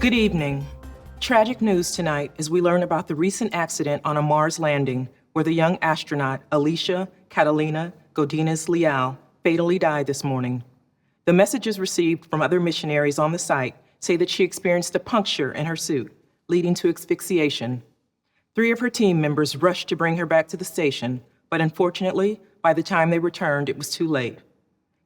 Good evening. Tragic news tonight as we learn about the recent accident on a Mars landing where the young astronaut Alicia Catalina Godinez Leal fatally died this morning. The messages received from other missionaries on the site say that she experienced a puncture in her suit, leading to asphyxiation. 3 of her team members rushed to bring her back to the station, but unfortunately, by the time they returned, it was too late.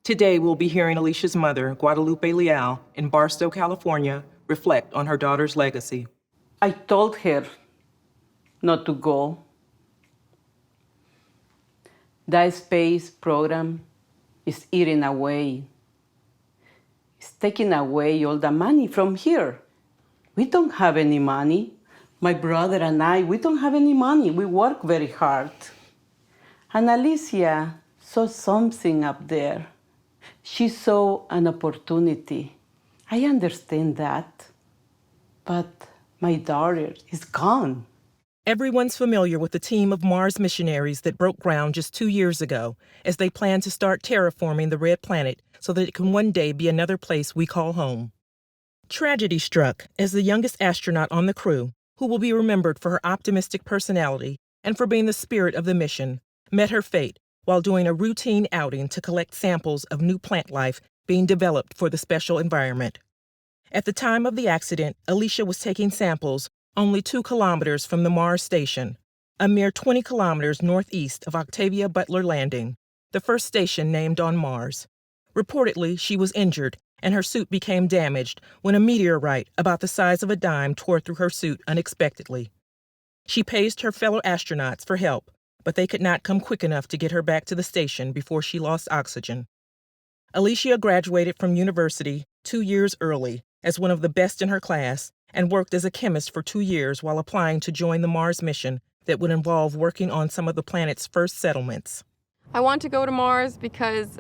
Today, we'll be hearing Alicia's mother, Guadalupe Leal, in Barstow, California, reflect on her daughter's legacy. I told her not to go. That space program is eating away. It's taking away all the money from here. We don't have any money. My brother and I, we don't have any money. We work very hard. And Alicia saw something up there. She saw an opportunity. I understand that. But my daughter is gone. Everyone's familiar with the team of Mars missionaries that broke ground just 2 years ago as they plan to start terraforming the red planet so that it can one day be another place we call home. Tragedy struck as the youngest astronaut on the crew, who will be remembered for her optimistic personality and for being the spirit of the mission, met her fate while doing a routine outing to collect samples of new plant life being developed for the special environment. At the time of the accident, Alicia was taking samples only 2 kilometers from the Mars station, a mere 20 kilometers northeast of Octavia Butler Landing, the first station named on Mars. Reportedly, she was injured and her suit became damaged when a meteorite about the size of a dime tore through her suit unexpectedly. She paged her fellow astronauts for help, but they could not come quick enough to get her back to the station before she lost oxygen. Alicia graduated from university 2 years early as one of the best in her class and worked as a chemist for 2 years while applying to join the Mars mission that would involve working on some of the planet's first settlements. I want to go to Mars because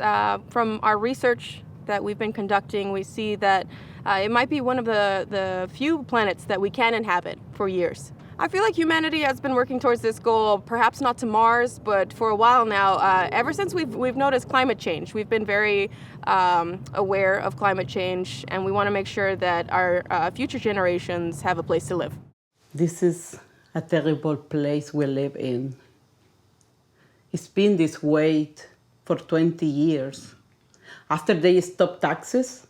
from our research that we've been conducting, we see that it might be one of the few planets that we can inhabit for years. I feel like humanity has been working towards this goal, perhaps not to Mars, but for a while now. Ever since we've noticed climate change, we've been very aware of climate change, and we want to make sure that our future generations have a place to live. This is a terrible place we live in. It's been this way for 20 years. After they stopped taxes,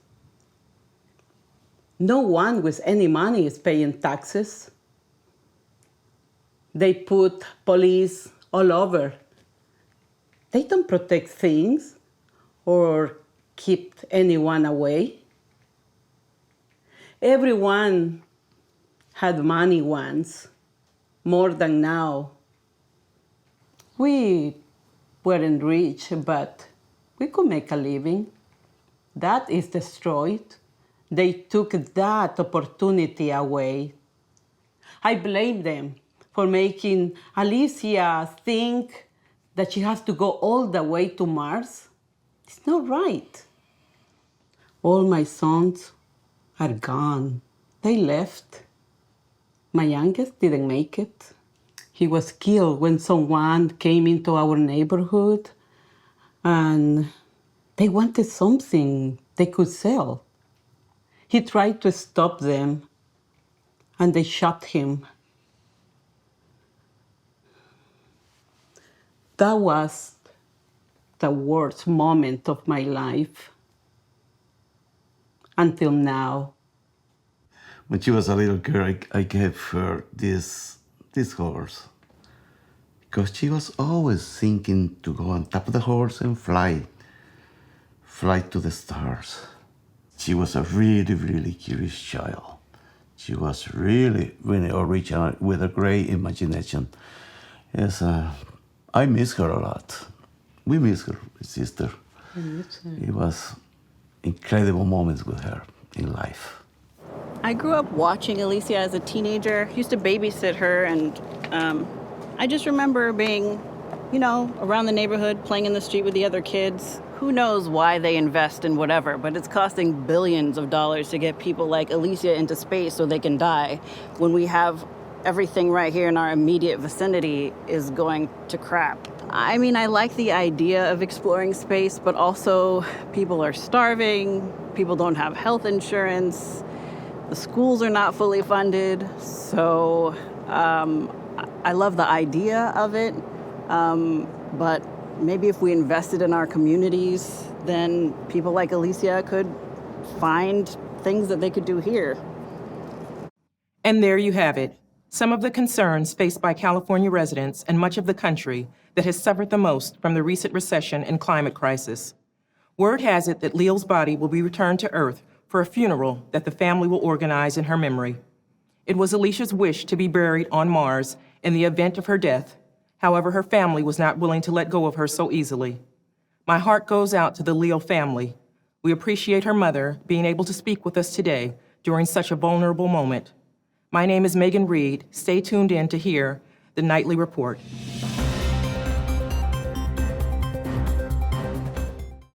no one with any money is paying taxes. They put police all over. They don't protect things or keep anyone away. Everyone had money once, more than now. We weren't rich, but we could make a living. That is destroyed. They took that opportunity away. I blame them for making Alicia think that she has to go all the way to Mars. It's not right. All my sons are gone. They left. My youngest didn't make it. He was killed when someone came into our neighborhood and they wanted something they could sell. He tried to stop them and they shot him. That was the worst moment of my life until now. When she was a little girl, I gave her this horse because she was always thinking to go on top of the horse and fly to the stars. She was a really, really curious child. She was really, really original with a great imagination. Yes, I miss her a lot. We miss her, my sister. It was incredible moments with her in life. I grew up watching Alicia as a teenager. Used to babysit her, and I just remember being, around the neighborhood, playing in the street with the other kids. Who knows why they invest in whatever, but it's costing billions of dollars to get people like Alicia into space so they can die, when we have everything right here in our immediate vicinity is going to crap. I mean, I like the idea of exploring space, but also people are starving, people don't have health insurance. The schools are not fully funded, so I love the idea of it, but maybe if we invested in our communities, then people like Alicia could find things that they could do here. And there you have it, some of the concerns faced by California residents and much of the country that has suffered the most from the recent recession and climate crisis. Word has it that Leal's body will be returned to Earth for a funeral that the family will organize in her memory. It was Alicia's wish to be buried on Mars in the event of her death. However, her family was not willing to let go of her so easily. My heart goes out to the Leal family. We appreciate her mother being able to speak with us today during such a vulnerable moment. My name is Megan Reed. Stay tuned in to hear the Nightly Report.